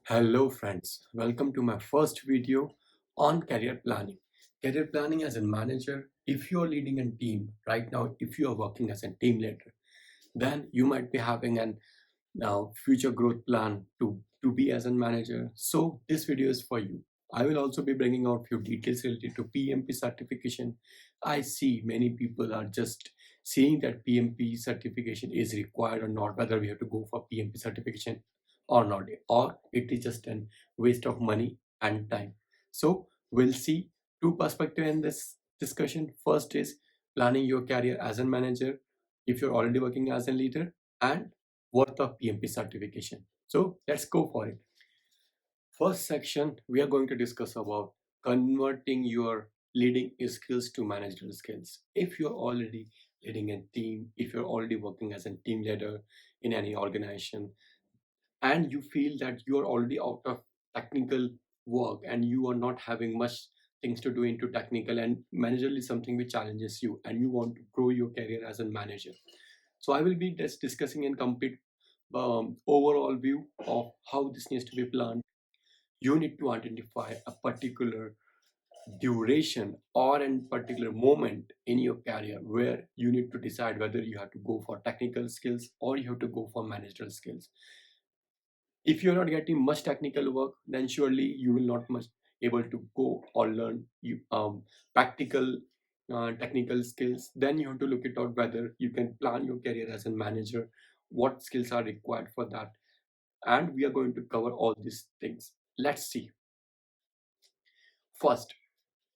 Hello friends, welcome to my first video on career planning. Career planning as a manager, if you are leading a team right now, if you are working as a team leader, then you might be having an future growth plan to be as a manager. So this video is for you. I will also be bringing out few details related to PMP certification. I see many people are just saying that PMP certification is required or not, whether we have to go for PMP certification or not, or it is just an waste of money and time. So we'll see two perspectives in this discussion. First is planning your career as a manager if you're already working as a leader, and worth of PMP certification. So let's go for it. First section, we are going to discuss about converting your leading skills to managerial skills. If you're already leading a team, if you're already working as a team leader in any organization, and you feel that you are already out of technical work and you are not having much things to do into technical, and managerial is something which challenges you and you want to grow your career as a manager. So I will be just discussing in complete overall view of how this needs to be planned. You need to identify a particular duration or a particular moment in your career where you need to decide whether you have to go for technical skills or you have to go for managerial skills. If you're not getting much technical work, then surely you will not much able to go or learn you practical technical skills. Then you have to look it out whether you can plan your career as a manager, what skills are required for that, and we are going to cover all these things. Let's see. First,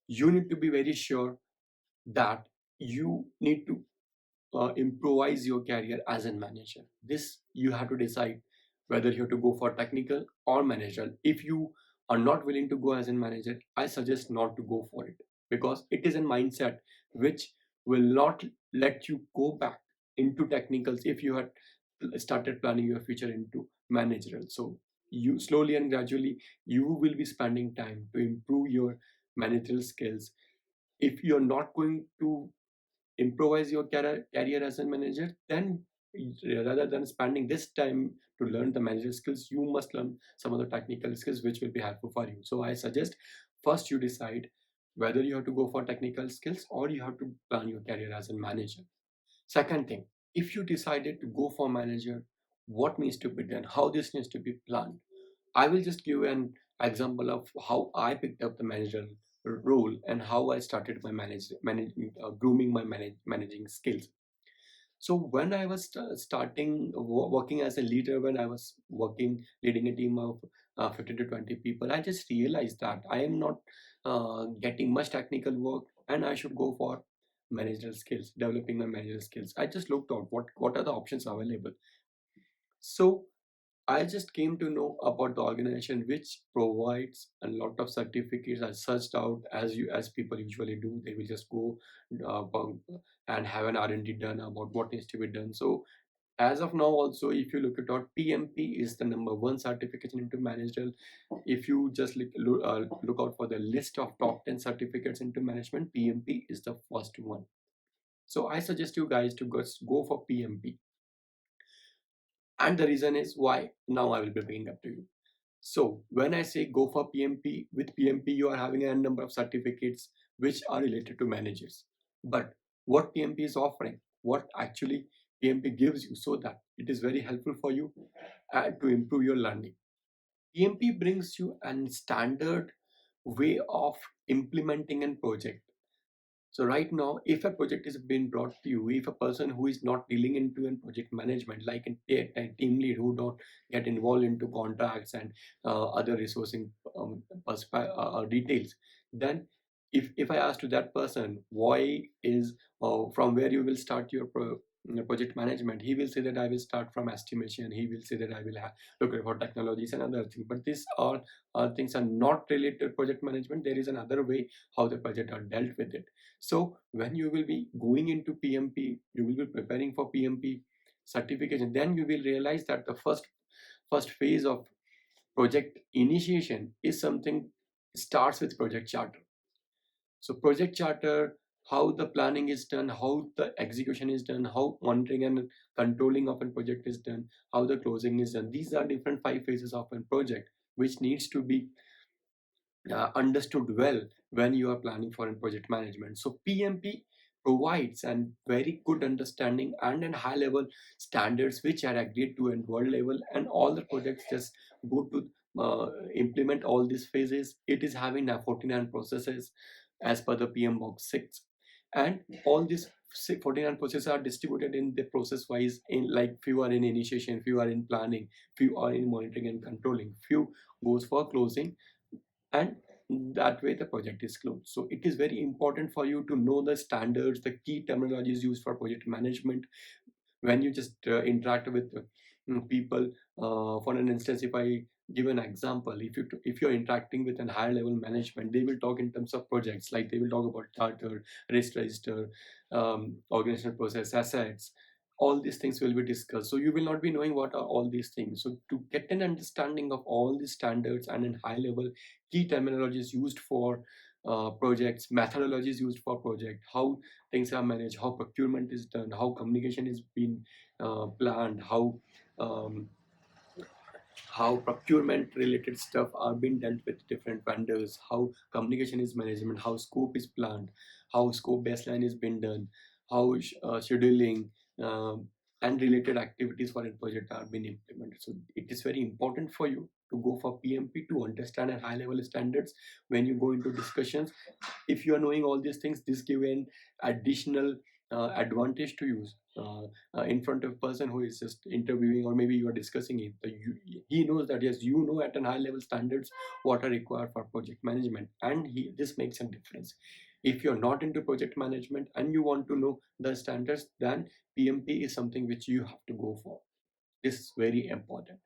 you need to be very sure that you need to improvise your career as a manager. This you have to decide whether you have to go for technical or managerial. If you are not willing to go as a manager, I suggest not to go for it, because it is a mindset which will not let you go back into technicals if you had started planning your future into managerial. So you slowly and gradually you will be spending time to improve your managerial skills. If you're not going to improvise your career as a manager, then rather than spending this time to learn the managerial skills, you must learn some of the technical skills which will be helpful for you. So I suggest first you decide whether you have to go for technical skills or you have to plan your career as a manager. Second thing, if you decided to go for manager, what needs to be done, how this needs to be planned. I will just give an example of how I picked up the manager role and how I started my grooming my managing skills. So when I was starting working as a leader, when I was working leading a team of 15 to 20 people, I just realized that I am not getting much technical work and I should go for managerial skills, developing my managerial skills. I just looked out what are the options available. So I just came to know about the organization which provides a lot of certificates. I searched out, as people usually do. They will just go about and have an R&D done about what needs to be done. So as of now, also, if you look at our PMP is the number one certification into managerial. If you just look out for the list of top 10 certificates into management, PMP is the first one. So I suggest you guys to go for PMP. And the reason is why now I will be bringing up to you. So when I say go for PMP, with PMP you are having a number of certificates which are related to managers. But what PMP is offering, what actually PMP gives you, so that it is very helpful for you to improve your learning. PMP brings you a standard way of implementing a project. So right now, if a project is being brought to you, if a person who is not dealing into in project management, like a team lead who don't get involved into contracts and other resourcing details, then if I ask to that person why is from where you will start your project management, he will say that I will start from estimation. He will say that I will look for technologies and other things. But these all things are not related to project management. There is another way how the project are dealt with it. So when you will be going into PMP, you will be preparing for PMP certification. Then you will realize that the first phase of project initiation is something starts with project charter. So project charter, how the planning is done, how the execution is done, how monitoring and controlling of a project is done, how the closing is done. These are different 5 phases of a project. which needs to be understood well when you are planning for a project management. So PMP provides a very good understanding and a high level standards which are agreed to at world level, and all the projects just go to implement all these phases. It is having 49 processes as per the PM box 6, and all these 49 processes are distributed in the process wise, in like few are in initiation, few are in planning, few are in monitoring and controlling, few goes for closing, and that way the project is closed. So it is very important for you to know the standards, the key terminologies used for project management when you just interact with people. For an instance, if I give an example, if you're interacting with a higher level management, they will talk in terms of projects, like they will talk about charter, risk register, organizational process, assets. All these things will be discussed, so you will not be knowing what are all these things. So to get an understanding of all these standards and in high level key terminologies used for projects, methodologies used for project, how things are managed, how procurement is done, how communication is being planned, um, how procurement related stuff are being dealt with different vendors, how communication is management, how scope is planned, how scope baseline is being done, how scheduling and related activities for a project are being implemented. So it is very important for you to go for PMP to understand a high level standards when you go into discussions. If you are knowing all these things, this give an additional advantage to use in front of a person who is just interviewing, or maybe you are discussing it. So he knows that yes, you know at a high level standards what are required for project management, and this makes a difference. If you're not into project management and you want to know the standards, then PMP is something which you have to go for. This is very important.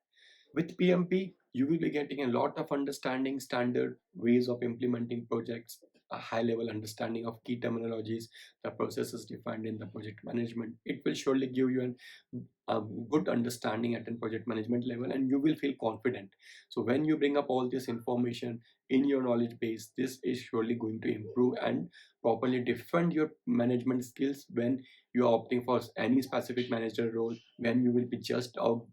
With PMP, you will be getting a lot of understanding, standard ways of implementing projects, a high level understanding of key terminologies, the processes defined in the project management. It will surely give you a good understanding at a project management level, and you will feel confident. So when you bring up all this information in your knowledge base, this is surely going to improve and properly defend your management skills when you are opting for any specific manager role, when you will be just out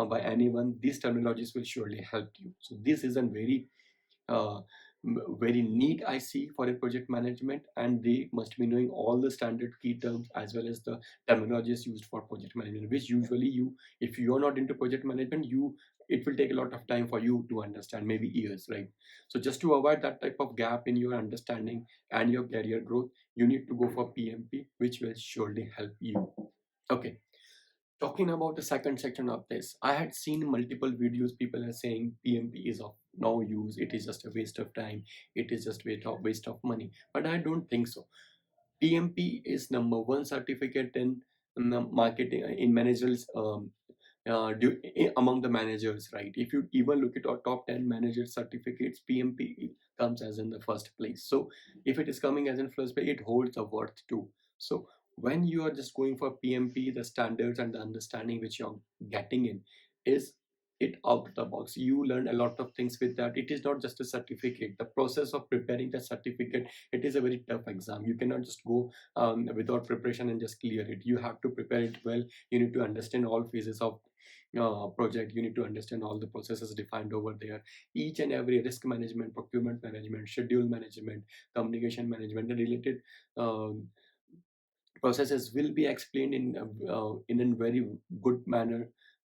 by anyone. These terminologies will surely help you. So this is a uh, very neat I see for a project management, and they must be knowing all the standard key terms as well as the terminologies used for project management, which usually you, if you are not into project management, it will take a lot of time for you to understand, maybe years, right? So just to avoid that type of gap in your understanding and your career growth, you need to go for PMP, which will surely help you. Okay, talking about the second section of this, I had seen multiple videos. People are saying PMP is of no use. It is just a waste of time. It is just waste of money. But I don't think so. PMP is number one certificate in the marketing, in managerial among the managers, right? If you even look at our top 10 manager certificates, PMP comes as in the first place. So if it is coming as in first place, it holds a worth too. So when you are just going for PMP, the standards and the understanding which you're getting in is it out of the box. You learn a lot of things with that. It is not just a certificate. The process of preparing the certificate, it is a very tough exam. You cannot just go without preparation and just clear it. You have to prepare it well. You need to understand all phases of project. You need to understand all the processes defined over there, each and every risk management, procurement management, schedule management, communication management, the related um, processes will be explained in a very good manner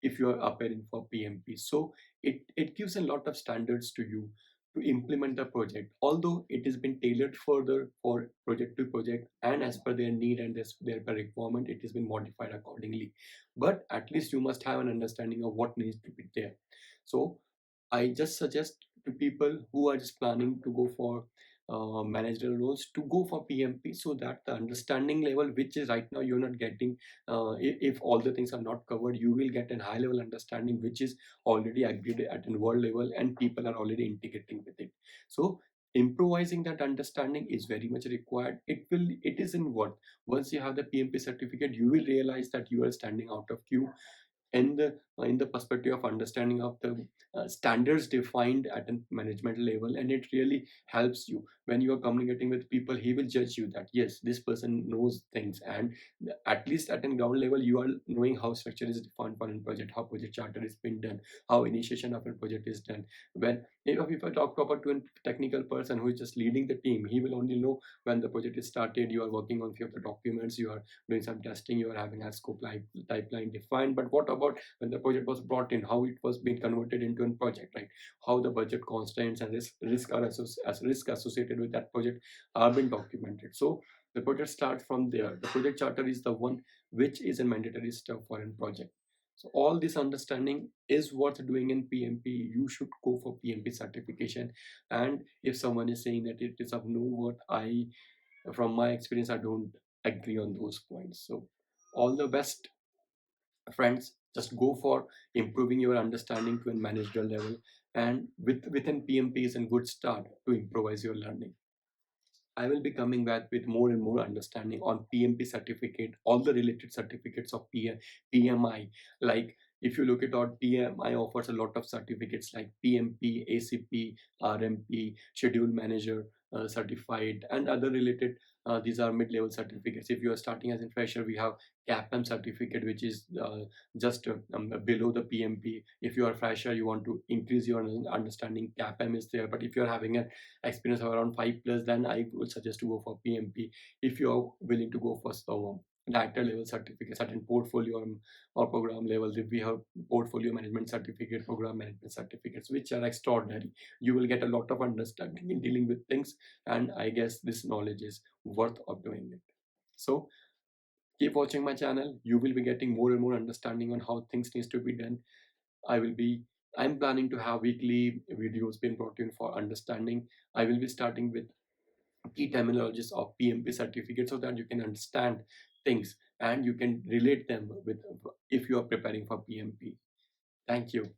if you are appearing for PMP. So it gives a lot of standards to you to implement the project, although it has been tailored further for project to project, and as per their need and their requirement, it has been modified accordingly. But at least you must have an understanding of what needs to be there. So I just suggest to people who are just planning to go for managerial roles to go for PMP, so that the understanding level, which is right now you're not getting, if all the things are not covered, you will get a high level understanding which is already agreed at a world level and people are already integrating with it. So improvising that understanding is very much required. It is in what, once you have the PMP certificate, you will realize that you are standing out of queue in the in the perspective of understanding of the standards defined at a management level, and it really helps you when you are communicating with people. He will judge you that yes, this person knows things, and at least at a ground level you are knowing how structure is defined for a project, how project charter is being done, how initiation of a project is done. When if I talk about to a technical person who is just leading the team, he will only know when the project is started, you are working on few of the documents, you are doing some testing, you are having a scope pipeline defined. But what about when the project was brought in, how it was being converted into a project, right? How the budget constraints and risk associated with that project are being documented. So the project starts from there. The project charter is the one which is a mandatory step for a project. So all this understanding is worth doing in PMP. You should go for PMP certification. And if someone is saying that it is of no worth, from my experience, I don't agree on those points. So all the best, friends. Just go for improving your understanding to a managerial level, and within PMP is a good start to improvise your learning. I will be coming back with more and more understanding on PMP certificate, all the related certificates of PMI. Like if you look at our PMI offers a lot of certificates like PMP, ACP, RMP, Schedule Manager certified, and other related. These are mid-level certificates. If you are starting as a fresher, we have CAPM certificate, which is just below the PMP. If you are fresher, you want to increase your understanding, CAPM is there. But if you are having a experience of around 5 plus, then I would suggest to go for PMP. If you are willing to go for some director level certificate, certain portfolio or program level, if we have portfolio management certificate, program management certificates, which are extraordinary. You will get a lot of understanding in dealing with things, and I guess this knowledge is worth of doing it. So keep watching my channel. You will be getting more and more understanding on how things needs to be done. I will be I'm planning to have weekly videos being brought in for understanding. I will be starting with key terminologies of PMP certificate so that you can understand things and you can relate them with if you are preparing for PMP. Thank you.